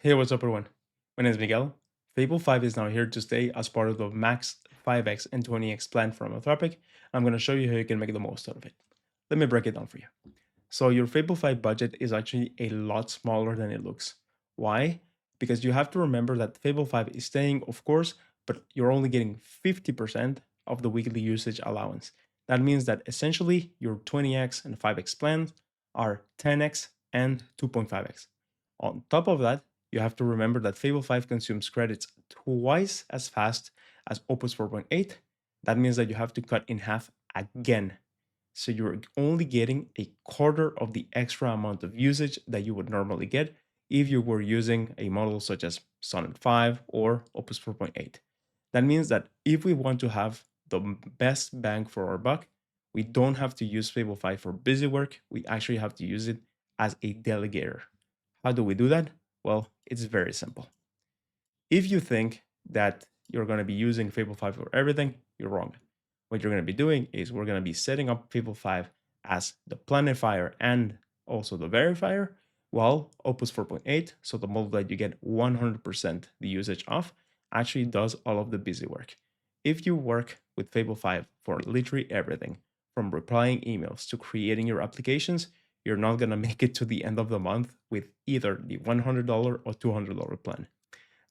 Hey, what's up, everyone? My name is Miguel. Fable 5 is now here to stay as part of the max 5x and 20x plan from Anthropic. I'm going to show you how you can make the most out of it. Let me break it down for you. So, your Fable 5 budget is actually a lot smaller than it looks. Why? Because you have to remember that Fable 5 is staying, of course, but you're only getting 50% of the weekly usage allowance. That means that essentially your 20x and 5x plans are 10x and 2.5x. On top of that, you have to remember that Fable 5 consumes credits twice as fast as Opus 4.8. That means that you have to cut in half again. So you're only getting a quarter of the extra amount of usage that you would normally get if you were using a model such as Sonnet 5 or Opus 4.8. That means that if we want to have the best bang for our buck, we don't have to use Fable 5 for busy work. We actually have to use it as a delegator. How do we do that? Well, it's very simple. If you think that you're going to be using Fable 5 for everything, you're wrong. What you're going to be doing is we're going to be setting up Fable 5 as the planifier and also the verifier, while Opus 4.8, so the model that you get 100% the usage of, actually does all of the busy work. If you work with Fable 5 for literally everything, from replying emails to creating your applications, you're not going to make it to the end of the month with either the $100 or $200 plan.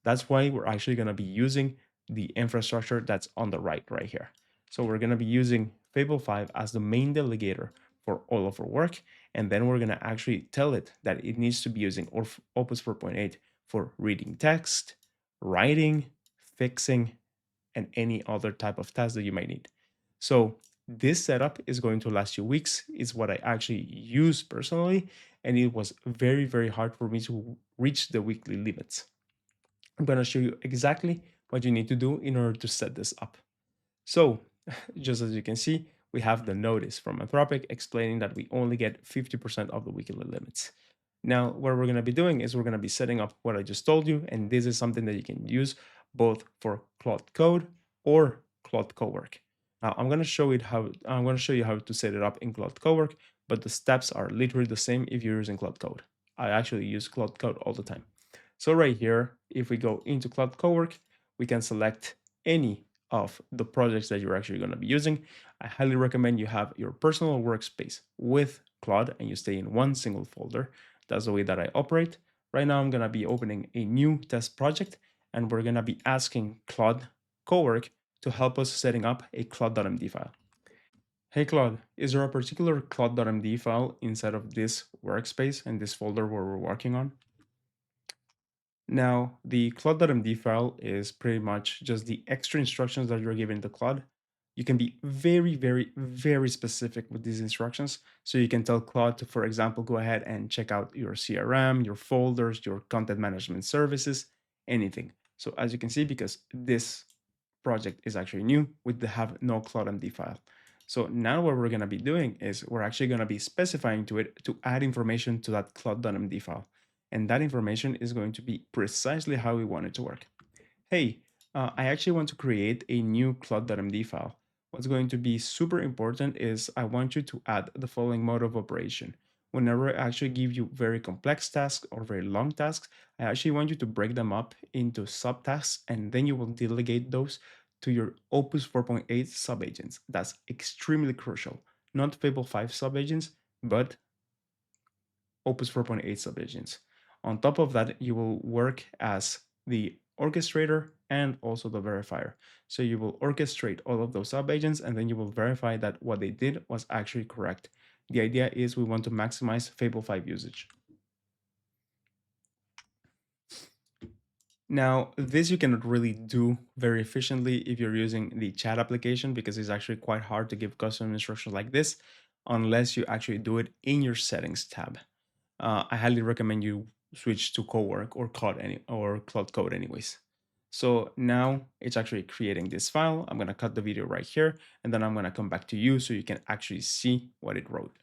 That's why we're actually going to be using the infrastructure that's on the right here. So we're going to be using Fable 5 as the main delegator for all of our work. And then we're going to actually tell it that it needs to be using Opus 4.8 for reading text, writing, fixing, and any other type of task that you might need. So this setup is going to last you weeks. It's what I actually use personally. And it was very, very hard for me to reach the weekly limits. I'm going to show you exactly what you need to do in order to set this up. So just as you can see, we have the notice from Anthropic explaining that we only get 50% of the weekly limits. Now, what we're going to be doing is we're going to be setting up what I just told you, and this is something that you can use both for Claude Code or Claude Cowork. Now, I'm going to show you how to set it up in Claude Cowork, but the steps are literally the same if you're using Claude Code. I actually use Claude Code all the time. So right here, if we go into Claude Cowork, we can select any of the projects that you're actually going to be using. I highly recommend you have your personal workspace with Claude and you stay in one single folder. That's the way that I operate. Right now, I'm going to be opening a new test project and we're going to be asking Claude Cowork to help us setting up a Claude.md file. Hey Claude, is there a particular Claude.md file inside of this workspace and this folder where we're working on? Now, the Claude.md file is pretty much just the extra instructions that you're giving to Claude. You can be very, very, very specific with these instructions. So you can tell Claude to, for example, go ahead and check out your CRM, your folders, your content management services, anything. So as you can see, because this project is actually new, we have no Claude.md file. So now what we're going to be doing is we're actually going to be specifying to it to add information to that Claude.md file. And that information is going to be precisely how we want it to work. Hey, I actually want to create a new Claude.md file. What's going to be super important is I want you to add the following mode of operation. Whenever I actually give you very complex tasks or very long tasks, I actually want you to break them up into subtasks and then you will delegate those to your Opus 4.8 subagents. That's extremely crucial. Not Fable 5 subagents, but Opus 4.8 subagents. On top of that, you will work as the orchestrator and also the verifier. So you will orchestrate all of those subagents and then you will verify that what they did was actually correct. The idea is we want to maximize Fable 5 usage. Now, this you cannot really do very efficiently if you're using the chat application because it's actually quite hard to give custom instructions like this unless you actually do it in your settings tab. I highly recommend you switch to Cowork or Claude Code anyways. So now it's actually creating this file. I'm going to cut the video right here and then I'm going to come back to you so you can actually see what it wrote.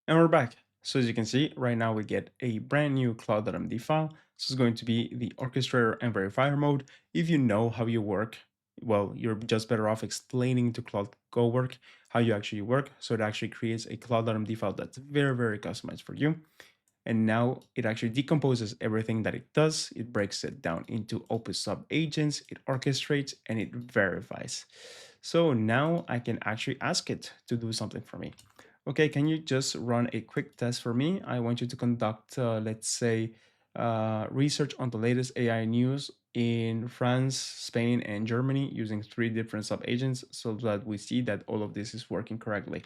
And we're back. So as you can see, right now we get a brand new Claude.md file. This is going to be the orchestrator and verifier mode. If you know how you work, well, you're just better off explaining to Claude Cowork how you actually work. So it actually creates a Claude.md file that's very, very customized for you. And now it actually decomposes everything that it does. It breaks it down into Opus sub-agents, it orchestrates, and it verifies. So now I can actually ask it to do something for me. Okay, can you just run a quick test for me? I want you to conduct, let's say, research on the latest AI news in France, Spain, and Germany using 3 different sub-agents so that we see that all of this is working correctly.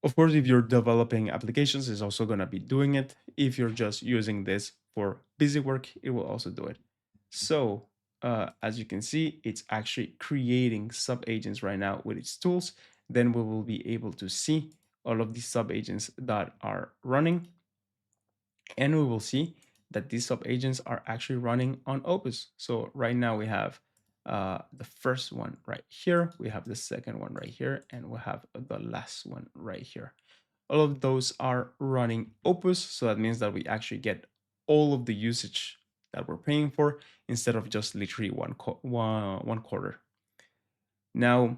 Of course, if you're developing applications, it's also going to be doing it. If you're just using this for busy work, it will also do it. So as you can see, it's actually creating sub-agents right now with its tools. Then we will be able to see all of these sub-agents that are running. And we will see that these sub-agents are actually running on Opus. So right now we have the first one right here, we have the second one right here, and we have the last one right here. All of those are running Opus, so that means that we actually get all of the usage that we're paying for instead of just literally one quarter. Now,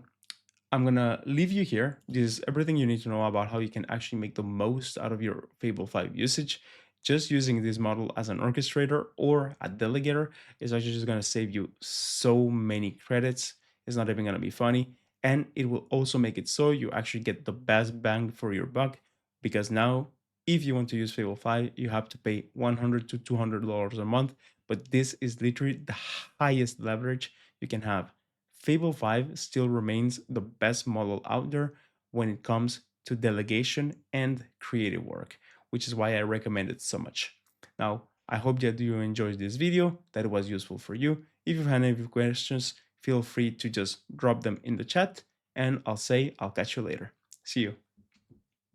I'm gonna leave you here. This is everything you need to know about how you can actually make the most out of your Fable 5 usage. Just using this model as an orchestrator or a delegator is actually just gonna save you so many credits. It's not even gonna be funny. And it will also make it so you actually get the best bang for your buck, because now if you want to use Fable 5, you have to pay $100 to $200 a month. But this is literally the highest leverage you can have. Fable 5 still remains the best model out there when it comes to delegation and creative work, which is why I recommend it so much. Now, I hope that you enjoyed this video, that it was useful for you. If you have any questions, feel free to just drop them in the chat, and I'll catch you later. See you.